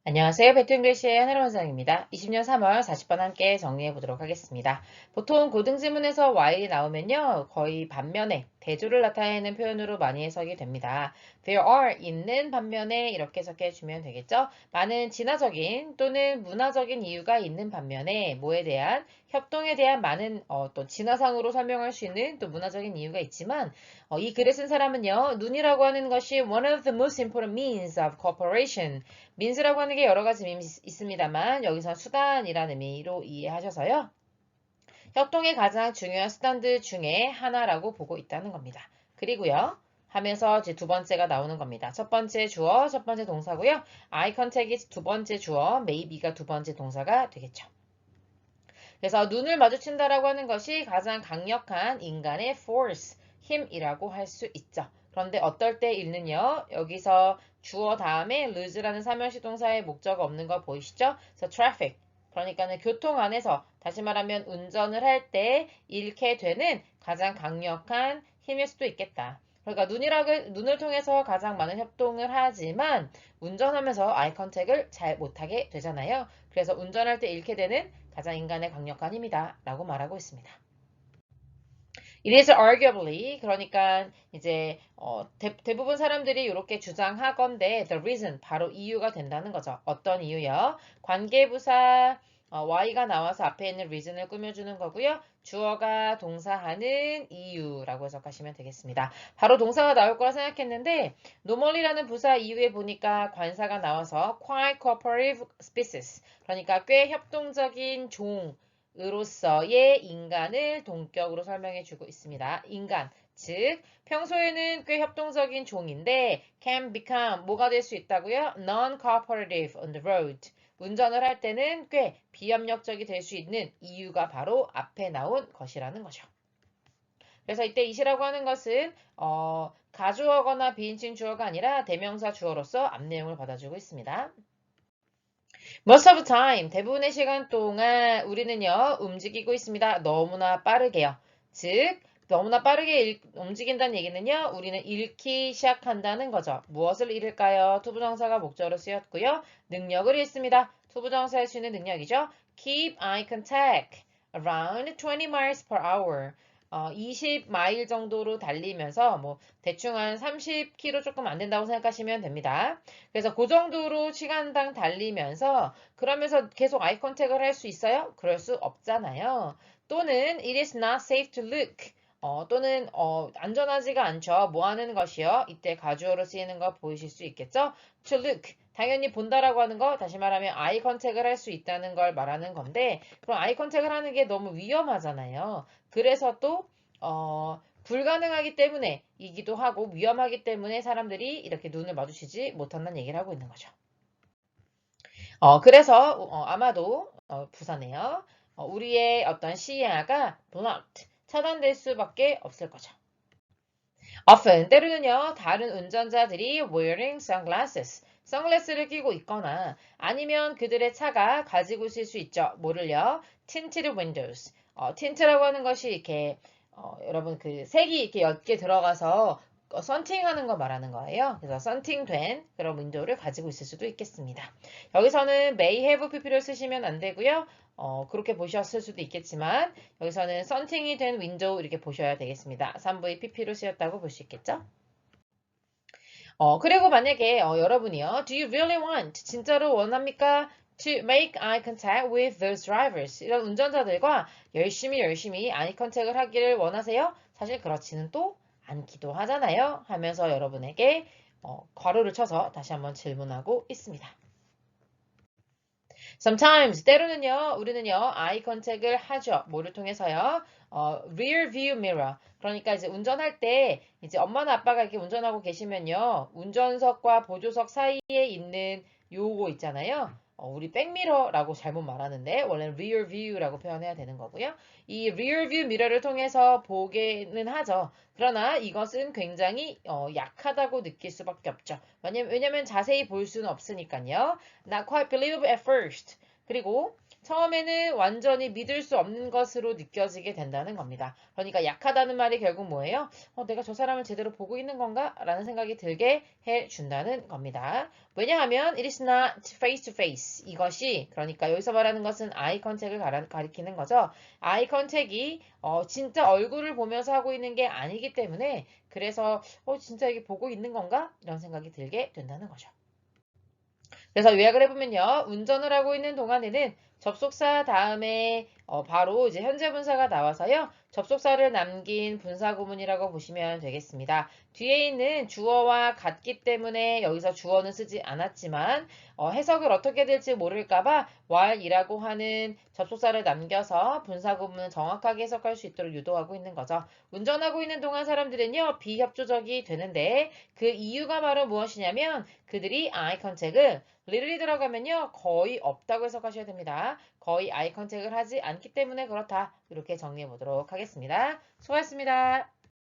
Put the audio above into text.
안녕하세요. 배트잉글리시의 한혜로 원장입니다. 20년 3월 40번 함께 정리해 보도록 하겠습니다. 보통 고등지문에서 while이 나오면요. 거의 반면에 대조를 나타내는 표현으로 많이 해석이 됩니다. There are 있는 반면에 이렇게 해석해 주면 되겠죠. 많은 진화적인 또는 문화적인 이유가 있는 반면에 뭐에 대한 협동에 대한 많은 또 진화상으로 설명할 수 있는 또 문화적인 이유가 있지만 이 글을 쓴 사람은요. 눈이라고 하는 것이 one of the most important means of cooperation. 민수라고 하는 게 여러 가지 의미 있습니다만 여기서 수단이라는 의미로 이해하셔서요. 협동의 가장 중요한 수단들 중에 하나라고 보고 있다는 겁니다. 그리고요. 하면서 이제 두 번째가 나오는 겁니다. 첫 번째 주어, 첫 번째 동사고요. eye contact이 두 번째 주어, maybe가 두 번째 동사가 되겠죠. 그래서 눈을 마주친다라고 하는 것이 가장 강력한 인간의 force, 힘이라고 할 수 있죠. 그런데 어떨 때 읽는요? 여기서 주어 다음에 lose라는 삼형식 동사의 목적 없는 거 보이시죠? 그래서 traffic, 그러니까는 교통 안에서 다시 말하면 운전을 할 때 잃게 되는 가장 강력한 힘일 수도 있겠다. 그러니까 눈을 통해서 가장 많은 협동을 하지만 운전하면서 아이 컨택을 잘 못하게 되잖아요. 그래서 운전할 때 잃게 되는 가장 인간의 강력한 힘이다 라고 말하고 있습니다. It is arguably, 그러니까 이제 대부분 사람들이 이렇게 주장하건대 the reason, 바로 이유가 된다는 거죠. 어떤 이유요? 관계부사 y가 나와서 앞에 있는 reason을 꾸며주는 거고요. 주어가 동사하는 이유라고 해석하시면 되겠습니다. 바로 동사가 나올 거라 생각했는데 normally라는 부사 이유에 보니까 관사가 나와서 quite cooperative species, 그러니까 꽤 협동적인 종 으로서의 인간을 동격으로 설명해 주고 있습니다. 인간, 즉 평소에는 꽤 협동적인 종인데 can become 뭐가 될 수 있다고요? Non-cooperative on the road. 운전을 할 때는 꽤 비협력적이 될 수 있는 이유가 바로 앞에 나온 것이라는 거죠. 그래서 이때 it이라고 하는 것은 가주어거나 비인칭 주어가 아니라 대명사 주어로서 앞내용을 받아주고 있습니다. Most of the time, 대부분의 시간 동안 우리는요, 움직이고 있습니다. 너무나 빠르게요. 즉, 너무나 빠르게 움직인다는 얘기는요, 우리는 잃기 시작한다는 거죠. 무엇을 잃을까요? 투부정사가 목적으로 쓰였고요. 능력을 잃습니다. 투부정사의 수 있는 능력이죠. Keep eye contact around 20 miles per hour. 20마일 정도로 달리면서 뭐 대충 한 30km 조금 안 된다고 생각하시면 됩니다. 그래서 그 정도로 시간당 달리면서 그러면서 계속 아이 컨택을 할 수 있어요? 그럴 수 없잖아요. 또는 it is not safe to look. 또는 안전하지가 않죠. 뭐 하는 것이요? 이때 가주어로 쓰이는 거 보이실 수 있겠죠? to look. 당연히 본다라고 하는 거, 다시 말하면 아이 컨택을 할 수 있다는 걸 말하는 건데, 그럼 아이 컨택을 하는 게 너무 위험하잖아요. 그래서 또 불가능하기 때문에 이기도 하고 위험하기 때문에 사람들이 이렇게 눈을 마주치지 못한다는 얘기를 하고 있는 거죠. 그래서 아마도 부사네요. 우리의 어떤 시야가 blocked, 차단될 수밖에 없을 거죠. Often, 때로는요, 다른 운전자들이 wearing sunglasses, 선글라스를 끼고 있거나 아니면 그들의 차가 가지고 있을 수 있죠. 뭐를요? tinted windows. 틴트라고 하는 것이 이렇게 여러분 그 색이 이렇게 옅게 들어가서 썬팅하는 거 말하는 거예요. 그래서 썬팅된 그런 윈도우를 가지고 있을 수도 있겠습니다. 여기서는 may have pp를 쓰시면 안 되고요. 그렇게 보셨을 수도 있겠지만 여기서는 썬팅이 된 윈도우 이렇게 보셔야 되겠습니다. 3부의 pp로 쓰였다고 볼 수 있겠죠? 그리고 만약에 여러분이요. Do you really want? 진짜로 원합니까? To make eye contact with those drivers. 이런 운전자들과 열심히 아이 컨택을 하기를 원하세요? 사실 그렇지는 또 않기도 하잖아요. 하면서 여러분에게 괄호를 쳐서 다시 한번 질문하고 있습니다. Sometimes 때로는요 우리는요 아이 컨택을 하죠. 뭐를 통해서요? rear view mirror. 그러니까 이제 운전할 때 이제 엄마나 아빠가 이렇게 운전하고 계시면요 운전석과 보조석 사이에 있는 요거 있잖아요. 우리 백미러라고 잘못 말하는데 원래는 rear view라고 표현해야 되는 거고요. 이 rear view mirror를 통해서 보게는 하죠. 그러나 이것은 굉장히 약하다고 느낄 수밖에 없죠. 왜냐면 자세히 볼 수는 없으니까요. Not quite believable at first. 그리고 처음에는 완전히 믿을 수 없는 것으로 느껴지게 된다는 겁니다. 그러니까 약하다는 말이 결국 뭐예요? 내가 저 사람을 제대로 보고 있는 건가? 라는 생각이 들게 해준다는 겁니다. 왜냐하면 it is not face to face. 이것이 그러니까 여기서 말하는 것은 아이 컨택을 가리키는 거죠. 아이 컨택이 진짜 얼굴을 보면서 하고 있는 게 아니기 때문에 그래서 진짜 이게 보고 있는 건가? 이런 생각이 들게 된다는 거죠. 그래서 요약을 해보면요. 운전을 하고 있는 동안에는 접속사 다음에 바로 이제 현재 분사가 나와서요. 접속사를 남긴 분사 구문이라고 보시면 되겠습니다. 뒤에 있는 주어와 같기 때문에 여기서 주어는 쓰지 않았지만 해석을 어떻게 될지 모를까봐 while이라고 하는 접속사를 남겨서 분사 구문을 정확하게 해석할 수 있도록 유도하고 있는 거죠. 운전하고 있는 동안 사람들은요. 비협조적이 되는데 그 이유가 바로 무엇이냐면 그들이 아이 컨택을 little이 들어가면요. 거의 없다고 해석하셔야 됩니다. 거의 아이 컨택을 하지 않기 때문에 그렇다. 이렇게 정리해 보도록 하겠습니다. 수고하셨습니다.